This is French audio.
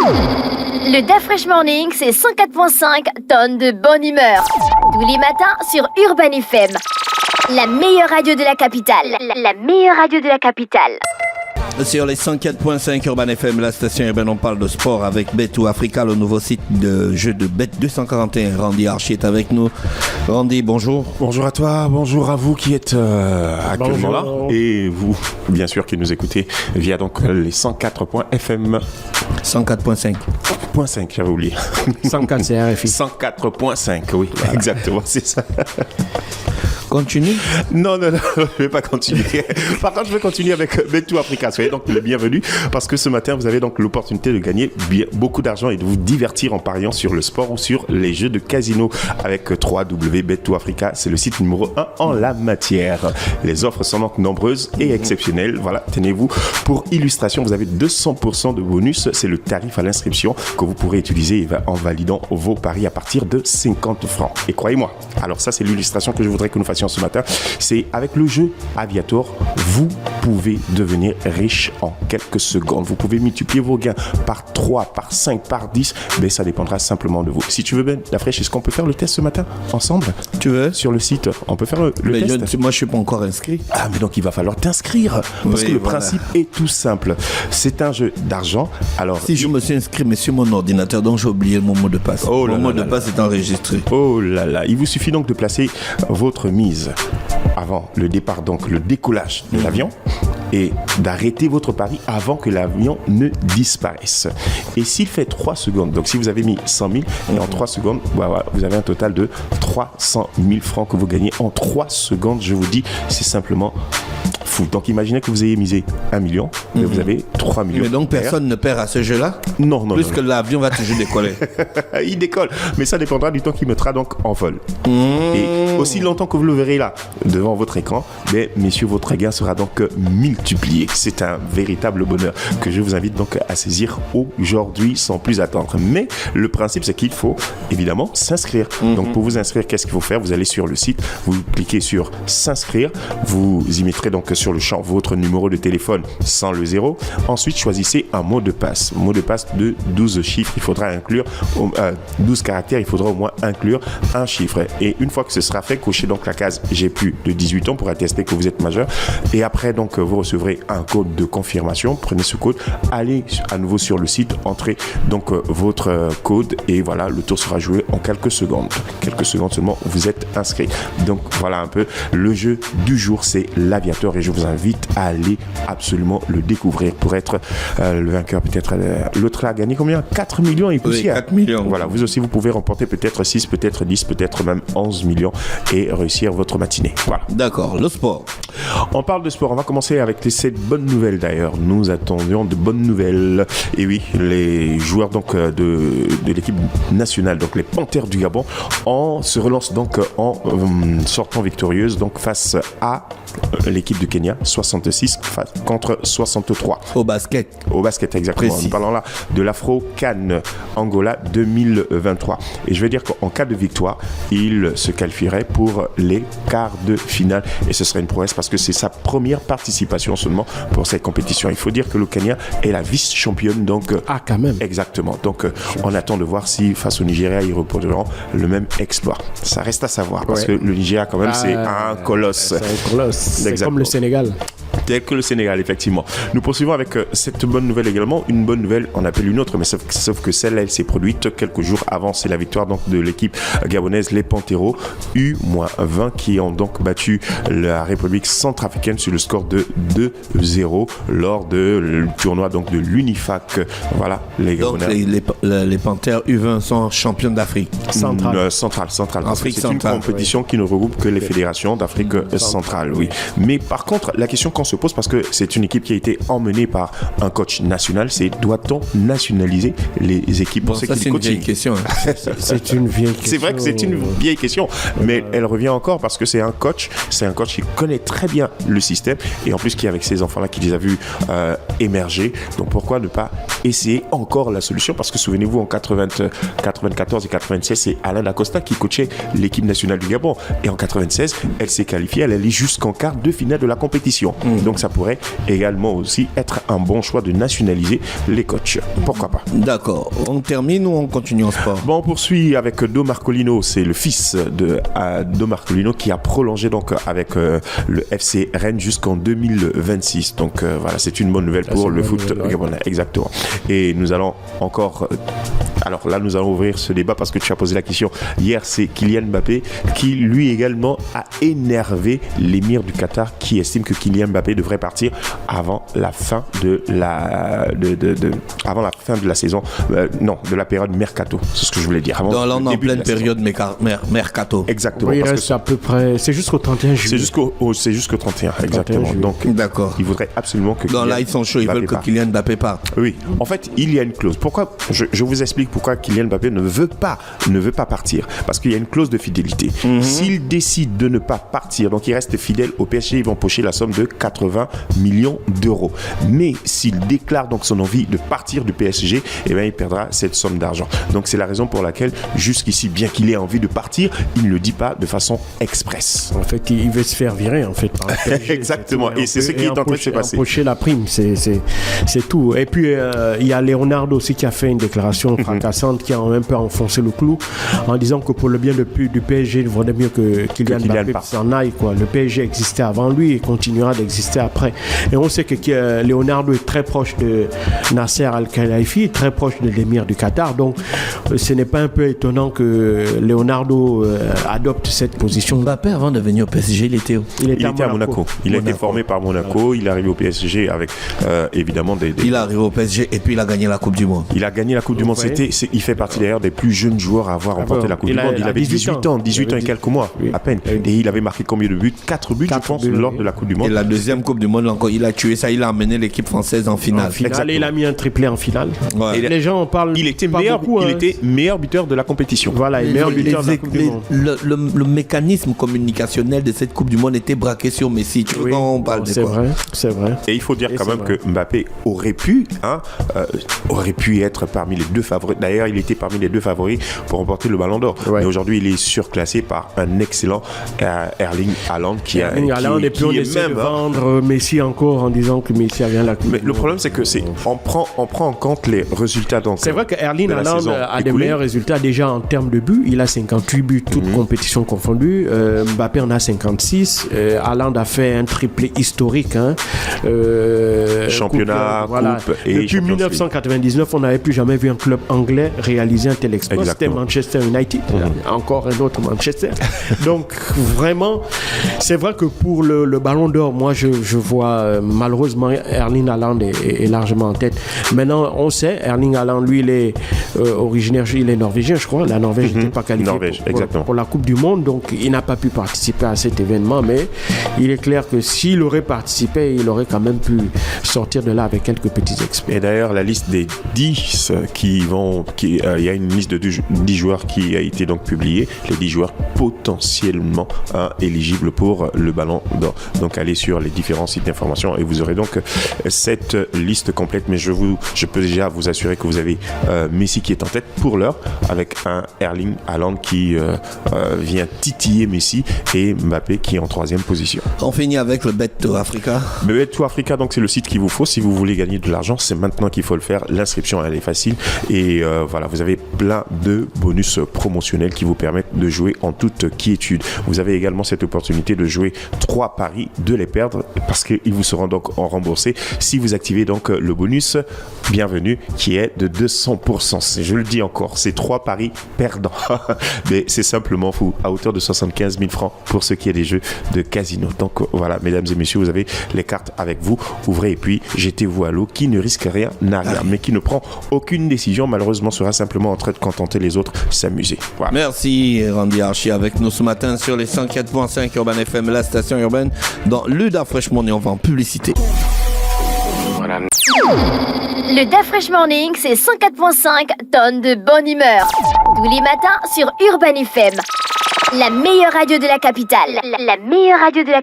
Le DA Fresh Morning, c'est 104.5 tonnes de bonne humeur. Tous les matins sur Urban FM. La meilleure radio de la capitale. La meilleure radio de la capitale. Sur les 104.5 Urban FM, la station urbaine, on parle de sport avec Bet2 Africa, le nouveau site de jeu de Bet241. Randy Archie est avec nous. Randy, bonjour. Bonjour à toi, bonjour à vous qui êtes actuellement là. Et vous, bien sûr, qui nous écoutez via donc les 104.FM. 104.5. .5, j'avais oublié. 104 CRFI. 104.5, oui, voilà. Exactement, c'est ça. Continue. Non, je ne vais pas continuer. Par contre, je vais continuer avec Bet2 Africa. Soyez donc les bienvenus parce que ce matin, vous avez donc l'opportunité de gagner beaucoup d'argent et de vous divertir en pariant sur le sport ou sur les jeux de casino avec 3W Bet2 Africa. C'est le site numéro 1 en la matière. Les offres sont donc nombreuses et exceptionnelles. Voilà, tenez-vous. Pour illustration, vous avez 200% de bonus. C'est le tarif à l'inscription que vous pourrez utiliser en validant vos paris à partir de 50 francs. Et croyez-moi, alors ça, c'est l'illustration que je voudrais que nous fassions ce matin, c'est avec le jeu Aviator, vous pouvez devenir riche en quelques secondes. Vous pouvez multiplier vos gains par 3, par 5, par 10, mais ça dépendra simplement de vous. Si tu veux, Ben, la fraîche, est-ce qu'on peut faire le test ce matin ensemble? Tu veux? Sur le site, on peut faire le test. Moi, je suis pas encore inscrit. Ah, mais donc il va falloir t'inscrire parce que le principe est tout simple. C'est un jeu d'argent. Alors, si je me suis inscrit, mais sur mon ordinateur, donc j'ai oublié mon mot de passe. Mon mot de passe est enregistré. Oh là là, il vous suffit donc de placer votre mise avant le départ, donc le décollage de l'avion, et d'arrêter votre pari avant que l'avion ne disparaisse. Et s'il fait 3 secondes, donc si vous avez mis 100 000 et en 3 secondes, voilà, vous avez un total de 300 000 francs que vous gagnez en 3 secondes, je vous dis, c'est simplement fou. Donc imaginez que vous ayez misé 1 million, mais vous avez 3 millions. Mais donc personne ne perd à ce jeu-là? Non. Plus que l'avion va toujours décoller. Il décolle, mais ça dépendra du temps qu'il mettra donc en vol. Et aussi longtemps que vous le verrez là, devant votre écran, mais messieurs, votre gain sera donc multiplié. C'est un véritable bonheur que je vous invite donc à saisir aujourd'hui sans plus attendre. Mais le principe, c'est qu'il faut évidemment s'inscrire. Donc pour vous inscrire, qu'est-ce qu'il faut faire? Vous allez sur le site, vous cliquez sur s'inscrire, vous y mettrez donc sur le champ votre numéro de téléphone sans le 0. Ensuite, choisissez un mot de passe. Mot de passe de 12 chiffres. Il faudra inclure 12 caractères. Il faudra au moins inclure un chiffre. Et une fois que ce sera fait, cochez donc la case j'ai plus de 18 ans pour attester que vous êtes majeur. Et après, donc, vous recevrez un code de confirmation. Prenez ce code, allez à nouveau sur le site, entrez donc votre code et voilà, le tour sera joué en quelques secondes. Quelques secondes seulement, vous êtes inscrit. Donc, voilà un peu le jeu du jour, c'est l'Aviator et je vous invite à aller absolument le découvrir pour être le vainqueur. Peut-être l'autre a gagné combien? 4 millions et poussière. Oui, 4 millions. Voilà, vous aussi vous pouvez remporter peut-être 6, peut-être 10, peut-être même 11 millions et réussir votre matinée. Voilà. D'accord, le sport. On parle de sport, on va commencer avec cette bonne nouvelle d'ailleurs. Nous attendions de bonnes nouvelles. Et oui, les joueurs donc de l'équipe nationale, donc les Panthères du Gabon, se relancent donc en sortant victorieuse donc face à l'équipe du Kenya, 66 contre 63. Au basket. Au basket, exactement. Précis. Nous parlons là de l'Afro-CAN Angola 2023. Et je vais dire qu'en cas de victoire, il se qualifierait pour les quarts de finale. Et ce serait une prouesse parce que c'est sa première participation seulement pour cette compétition. Il faut dire que le Kenya est la vice-championne. Donc, quand même. Exactement. Donc, on attend de voir si face au Nigeria, ils reproduiront le même exploit. Ça reste à savoir parce que le Nigeria, quand même, c'est un colosse. C'est un colosse. C'est Exactement. comme le Sénégal. Tel que le Sénégal, effectivement. Nous poursuivons avec cette bonne nouvelle également. Une bonne nouvelle, on appelle une autre, mais sauf que celle-là, elle s'est produite quelques jours avant. C'est la victoire donc, de l'équipe gabonaise, les Panteros, U-20, qui ont donc battu la République centrafricaine sur le score de 2-0 lors du tournoi donc, de l'Unifac. Voilà, les Gabonais. Donc les Panthères U20 sont champions d'Afrique. Centrale. Afrique c'est centrale. une compétition qui ne regroupe que les fédérations d'Afrique centrale, oui. Mais par contre, la question qu'on se pose, parce que c'est une équipe qui a été emmenée par un coach national, c'est doit-on nationaliser les équipes? Bon, ça, c'est une vieille question. C'est une vieille question. C'est vrai que c'est une vieille question, mais elle revient encore parce que c'est un coach qui connaît très bien le système et en plus qui, avec ces enfants-là, qui les a vus émerger. Donc pourquoi ne pas Et c'est encore la solution parce que souvenez-vous, en 94 et 96, c'est Alain Dacosta qui coachait l'équipe nationale du Gabon. Et en 96, elle s'est qualifiée, elle allait jusqu'en quart de finale de la compétition. Donc ça pourrait également aussi être un bon choix de nationaliser les coachs. Pourquoi pas? D'accord. On termine ou on continue en sport? Bon, on poursuit avec Do Marcolino. C'est le fils de Do Marcolino qui a prolongé donc avec le FC Rennes jusqu'en 2026. Donc voilà, c'est une bonne nouvelle pour le foot gabonais. Exactement. Et nous allons encore... alors là, nous allons ouvrir ce débat parce que tu as posé la question. Hier, c'est Kylian Mbappé qui, lui également, a énervé l'émir du Qatar qui estime que Kylian Mbappé devrait partir avant la fin de la, avant la fin de la saison. Non, de la période mercato. C'est ce que je voulais dire. Avant donc là, on est en pleine période mercato. Exactement. Oui, il parce reste que à peu près... C'est jusqu'au 31 juillet. c'est jusqu'au 31, exactement. 31 Donc, d'accord. il voudrait absolument que Donc là, ils sont chauds, ils veulent que Kylian Mbappé parte. Oui, en fait, il y a une clause. Pourquoi je vous explique pourquoi Kylian Mbappé ne veut pas partir. Parce qu'il y a une clause de fidélité. S'il décide de ne pas partir, donc il reste fidèle au PSG, ils vont pocher la somme de 80 millions d'euros. Mais s'il déclare donc son envie de partir du PSG, eh bien, il perdra cette somme d'argent. Donc c'est la raison pour laquelle, jusqu'ici, bien qu'il ait envie de partir, il ne le dit pas de façon express. En fait, il veut se faire virer, en fait, par le PSG. Exactement. Et c'est ce qui est en train de se passer. Empocher la prime, c'est tout. Et puis, il y a Leonardo aussi qui a fait une déclaration fracassante qui a un peu enfoncé le clou en disant que pour le bien du PSG, il vaudrait mieux que Kylian Mbappé s'en aille, quoi. Le PSG existait avant lui et continuera d'exister après. Et on sait que Leonardo est très proche de Nasser Al-Khelaifi, très proche de l'émir du Qatar. Donc, ce n'est pas un peu étonnant que Leonardo adopte cette position. Mbappé, avant de venir au PSG, il était où? Il était à Monaco. Il a été formé par Monaco. Il est arrivé au PSG avec évidemment des... Il est arrivé au PSG et puis il a gagné la Coupe du Monde. Il a gagné la Coupe du Monde. Il fait partie d'ailleurs des plus jeunes joueurs à avoir remporté la Coupe du Monde. Il avait 18 ans et quelques mois à peine. Et il avait marqué combien de buts? 4 buts, je pense, lors de la Coupe du Monde. Et la deuxième Coupe du Monde, encore, il a tué ça. Il a amené l'équipe française en finale. Et il a mis un triplé en finale. Ouais. Et les gens en parlent. Il était meilleur buteur de la compétition. Voilà, meilleur buteur de la Coupe du Monde. Le mécanisme communicationnel de cette Coupe du Monde était braqué sur Messi. Tu vois quand on parle de quoi? C'est vrai. Et il faut dire quand même que Mbappé aurait pu être parmi les deux favoris. D'ailleurs, il était parmi les deux favoris pour remporter le Ballon d'Or. Ouais. Mais aujourd'hui, il est surclassé par un excellent Erling Haaland qui et puis on essaie de vendre Messi encore en disant que Messi a bien la Coupe. Mais le problème, c'est que on prend en compte les résultats. Donc, c'est vrai que Erling Haaland a des meilleurs résultats déjà en termes de buts. Il a 58 buts, toutes compétitions confondues. Mbappé en a 56. Haaland a fait un triplé historique. Championnat, coupe et depuis 1999, on n'avait plus jamais vu un club anglais réaliser un tel exploit. C'était Manchester United. Encore un autre Manchester. Donc vraiment, c'est vrai que pour le Ballon d'Or, moi je vois malheureusement Erling Haaland est largement en tête. Maintenant, on sait, Erling Haaland, lui, il est originaire, il est norvégien, je crois. La Norvège n'était pas qualifiée pour la Coupe du Monde, donc il n'a pas pu participer à cet événement, mais il est clair que s'il aurait participé, il aurait quand même pu sortir de là avec quelques petits exploits. Et d'ailleurs, la liste des 10 il y a une liste de 10 joueurs qui a été donc publiée, les 10 joueurs potentiellement éligibles pour le Ballon d'Or. Donc allez sur les différents sites d'information et vous aurez donc cette liste complète, mais je peux déjà vous assurer que vous avez Messi qui est en tête pour l'heure, avec un Erling Haaland qui vient titiller Messi et Mbappé qui est en 3e position. On finit avec le Bet2Africa. Le Bet2Africa, donc c'est le site qu'il vous faut si vous voulez gagner de l'argent, c'est maintenant qu'il faut le faire. L'inscription elle est facile et voilà, vous avez plein de bonus promotionnels qui vous permettent de jouer en toute quiétude. Vous avez également cette opportunité de jouer 3 paris, de les perdre parce qu'ils vous seront donc remboursés si vous activez donc le bonus bienvenue qui est de 200%. Je le dis encore, c'est 3 paris perdants. Mais c'est simplement fou, à hauteur de 75 000 francs pour ce qui est des jeux de casino. Donc voilà, mesdames et messieurs, vous avez les cartes avec vous. Ouvrez et puis jetez-vous à l'eau. Qui ne risque rien n'a rien, mais qui ne prend aucune décision, malheureusement, sera simplement en train de contenter les autres, s'amuser. Voilà. Merci Randy Archie avec nous ce matin sur les 104.5 Urban FM, la station urbaine, dans le Da Fresh Morning. On va en publicité. Voilà. Le Da Fresh Morning, c'est 104.5 tonnes de bonne humeur. Tous les matins sur Urban FM. La meilleure radio de la capitale. La meilleure radio de la capitale.